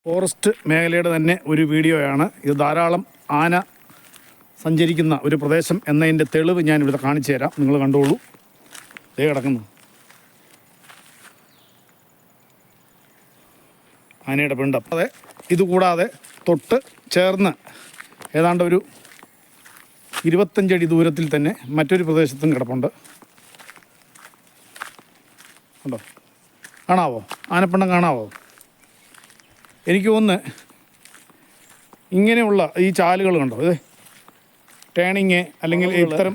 Forest മേഖലയുടെ തന്നെ ഒരു വീഡിയോയാണ് ഇത്. ധാരാളം ആന സഞ്ചരിക്കുന്ന ഒരു പ്രദേശം എന്നതിൻ്റെ തെളിവ് ഞാനിവിടെ കാണിച്ചു തരാം. നിങ്ങൾ കണ്ടോളൂ. ദേ കിടക്കുന്നു ആനയുടെ പിണ്ടം. അതെ, ഇതുകൂടാതെ തൊട്ട് ചേർന്ന് ഏതാണ്ട് ഒരു 25 അടി ദൂരത്തിൽ തന്നെ മറ്റൊരു പ്രദേശത്തും കിടപ്പുണ്ട്. കണ്ടോ? കാണാവോ? ആനപ്പിണ്ടം കാണാവോ? എനിക്ക് തോന്നുന്നു ഇങ്ങനെയുള്ള ഈ ചാലുകൾ കണ്ടോ, ഇത് ടേണിങ് അല്ലെങ്കിൽ ഇത്തരം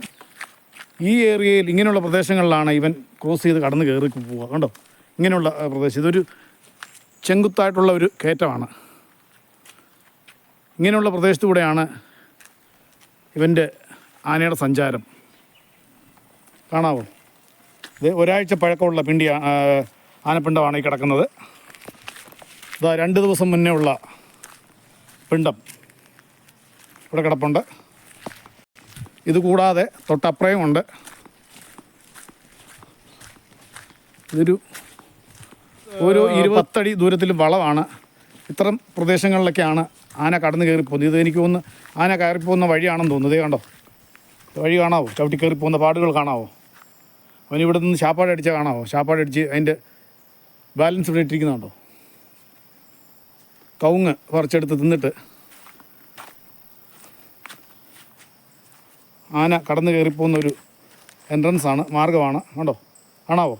ഈ ഏരിയയിൽ ഇങ്ങനെയുള്ള പ്രദേശങ്ങളിലാണ് ഇവൻ ക്രോസ് ചെയ്ത് കടന്ന് കയറി പോവുക. കണ്ടോ? ഇങ്ങനെയുള്ള പ്രദേശം ഇതൊരു ചെങ്കുത്തായിട്ടുള്ള ഒരു കയറ്റമാണ്. ഇങ്ങനെയുള്ള പ്രദേശത്തൂടെയാണ് ഇവൻ്റെ ആനയുടെ സഞ്ചാരം. കാണാവോ? ഇത് ഒരാഴ്ച പഴക്കമുള്ള ആനപ്പിണ്ടമാണ് ഈ കിടക്കുന്നത്. ഇതാ 2 ദിവസം മുന്നേ ഉള്ള പിണ്ടം ഇവിടെ കിടപ്പുണ്ട്. ഇത് കൂടാതെ തൊട്ടപ്പുറയും ഉണ്ട്. ഇതൊരു 20 അടി ദൂരത്തിൽ വളമാണ്. ഇത്തരം പ്രദേശങ്ങളിലൊക്കെയാണ് ആന കടന്നു കയറിപ്പോകുന്നത്. ഇത് എനിക്ക് തോന്നുന്നു ആന കയറിപ്പോകുന്ന വഴിയാണെന്ന് തോന്നുന്നു. ഇതേ കണ്ടോ? വഴി കാണാവോ? ചവിട്ടി കയറിപ്പോകുന്ന പാടുകൾ കാണാവോ? അവനിവിടെ നിന്ന് ശാപ്പാടടിച്ചാൽ കാണാവോ? ശാപ്പാടടിച്ച് അതിൻ്റെ ബാലൻസ് ഇവിടെ ഇട്ടിരിക്കുന്നുണ്ടോ? കവുങ്ങ് പറിച്ചെടുത്ത് തിന്നിട്ട് ആന കടന്നു കയറിപ്പോകുന്ന ഒരു എൻട്രൻസാണ്, മാർഗ്ഗമാണ്. കണ്ടോ? കാണാവോ?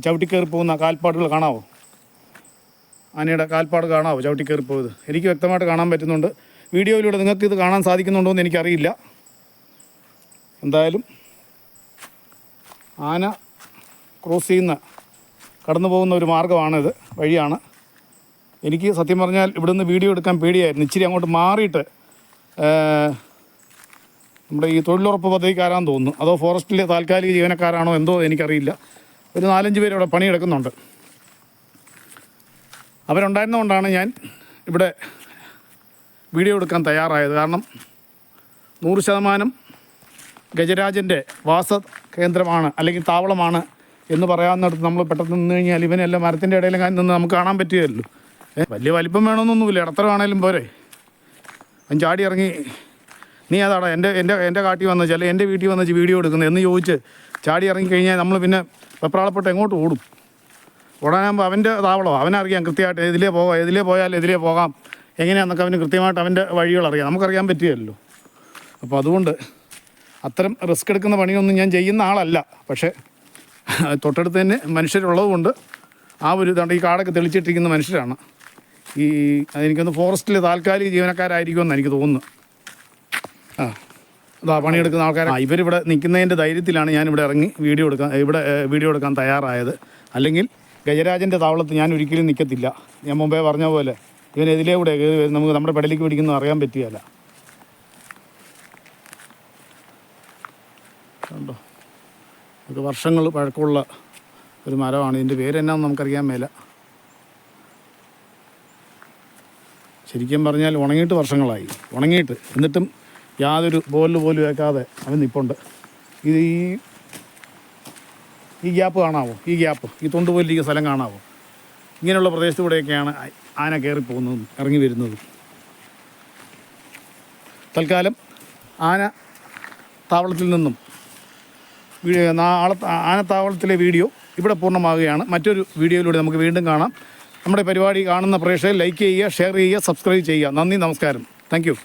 ചവിട്ടി കയറിപ്പോകുന്ന കാൽപ്പാടുകൾ കാണാവോ? ആനയുടെ കാൽപ്പാട് കാണാവോ? ചവിട്ടി കയറിപ്പോയത് എനിക്ക് വ്യക്തമായിട്ട് കാണാൻ പറ്റുന്നുണ്ട്. വീഡിയോയിലൂടെ നിങ്ങൾക്ക് ഇത് കാണാൻ സാധിക്കുന്നുണ്ടോ എന്ന് എനിക്കറിയില്ല. എന്തായാലും ആന ക്രോസ് ചെയ്യുന്ന കടന്നു പോകുന്ന ഒരു മാർഗ്ഗമാണിത്, വഴിയാണ്. എനിക്ക് സത്യം പറഞ്ഞാൽ ഇവിടുന്ന് വീഡിയോ എടുക്കാൻ പേടിയായിരുന്നു. ഇച്ചിരി അങ്ങോട്ട് മാറിയിട്ട് നമ്മുടെ ഈ തൊഴിലുറപ്പ് പദ്ധതിക്കാരാണെന്ന് തോന്നുന്നു, അതോ ഫോറസ്റ്റിലെ താൽക്കാലിക ജീവനക്കാരാണോ എന്തോ എനിക്കറിയില്ല. ഒരു 4-5 പേര് ഇവിടെ പണിയെടുക്കുന്നുണ്ട്. അവരുണ്ടായിരുന്നതുകൊണ്ടാണ് ഞാൻ ഇവിടെ വീഡിയോ എടുക്കാൻ തയ്യാറായത്. കാരണം 100% ഗജരാജൻ്റെ വാസ കേന്ദ്രമാണ് അല്ലെങ്കിൽ താവളമാണ് എന്ന് പറയാവുന്നിടത്ത് നമ്മൾ പെട്ടെന്ന് നിന്ന് കഴിഞ്ഞാൽ ഇവനെല്ലാം മരത്തിൻ്റെ ഇടയിലും നിന്ന് നമുക്ക് കാണാൻ പറ്റുകയല്ലോ. വലിയ വലിപ്പം വേണമെന്നൊന്നുമില്ല, ഇടത്തരമാണേലും പോരെ. അവൻ ചാടി ഇറങ്ങി നീ അതാടാ എൻ്റെ കാട്ടിൽ വന്ന് ചില എൻ്റെ വീട്ടിൽ വന്ന് വീഡിയോ എടുക്കുന്നത് എന്ന് ചോദിച്ച് ചാടി ഇറങ്ങിക്കഴിഞ്ഞാൽ നമ്മൾ പിന്നെ വെപ്രാളപ്പെട്ട് എങ്ങോട്ട് ഓടും? ഓടാനാകുമ്പോൾ അവൻ്റെ താവളമാണ്, അവനറിയാം കൃത്യമായിട്ട് ഇതിലേ പോകാം എങ്ങനെയാണെന്നൊക്കെ അവന് കൃത്യമായിട്ട് അവൻ്റെ വഴികളറിയാം, നമുക്കറിയാൻ പറ്റുകയല്ലോ. അപ്പോൾ അതുകൊണ്ട് അത്തരം റിസ്ക് എടുക്കുന്ന പണിയൊന്നും ഞാൻ ചെയ്യുന്ന ആളല്ല. പക്ഷേ തൊട്ടടുത്ത് തന്നെ മനുഷ്യരുള്ളതുകൊണ്ട് ആ ഒരു ഇതുകൊണ്ട് ഈ കാടൊക്കെ തെളിച്ചിട്ടിരിക്കുന്ന മനുഷ്യരാണ്. അതെനിക്കൊന്ന് ഫോറസ്റ്റിലെ താൽക്കാലിക ജീവനക്കാരായിരിക്കുമെന്ന് എനിക്ക് തോന്നുന്നു. അതാ പണിയെടുക്കുന്ന ആൾക്കാർ. ഇവരിവിടെ നിൽക്കുന്നതിൻ്റെ ധൈര്യത്തിലാണ് ഞാനിവിടെ ഇറങ്ങി വീഡിയോ എടുക്കാൻ തയ്യാറായത്. അല്ലെങ്കിൽ ഗജരാജൻ്റെ താവളത്ത് ഞാൻ ഒരിക്കലും നിൽക്കത്തില്ല. ഞാൻ മുമ്പേ പറഞ്ഞ പോലെ ഇവൻ എതിലൂടെ നമുക്ക് നമ്മുടെ പെടലിക്ക് പിടിക്കുന്നത് അറിയാൻ പറ്റുകയില്ല. കണ്ടോ? ഇത് വർഷങ്ങൾ പഴക്കമുള്ള ഒരു മരമാണ്. ഇതിൻ്റെ പേരെന്നാന്ന് നമുക്കറിയാൻ മേല. ശരിക്കും പറഞ്ഞാൽ ഉണങ്ങിയിട്ട് വർഷങ്ങളായി. എന്നിട്ടും യാതൊരു പോലും വെക്കാതെ അവൻ നിൽപ്പുണ്ട്. ഇത് ഈ ഗ്യാപ്പ് കാണാവോ? ഈ തൊണ്ട് പോലിരിക്കുന്ന സ്ഥലം കാണാവോ? ഇങ്ങനെയുള്ള പ്രദേശത്തൂടെയൊക്കെയാണ് ആന കയറിപ്പോകുന്നതും ഇറങ്ങി വരുന്നതും. തൽക്കാലം ആന താവളത്തിൽ നിന്നും ആനത്താവളത്തിലെ വീഡിയോ ഇവിടെ പൂർണ്ണമാവുകയാണ്. മറ്റൊരു വീഡിയോയിലൂടെ നമുക്ക് വീണ്ടും കാണാം. നമ്മുടെ പരിപാടി കാണുന്ന പ്രേക്ഷകർ ലൈക്ക് ചെയ്യുക, ഷെയർ ചെയ്യുക, സബ്സ്ക്രൈബ് ചെയ്യുക. നന്ദി, നമസ്കാരം. Thank you.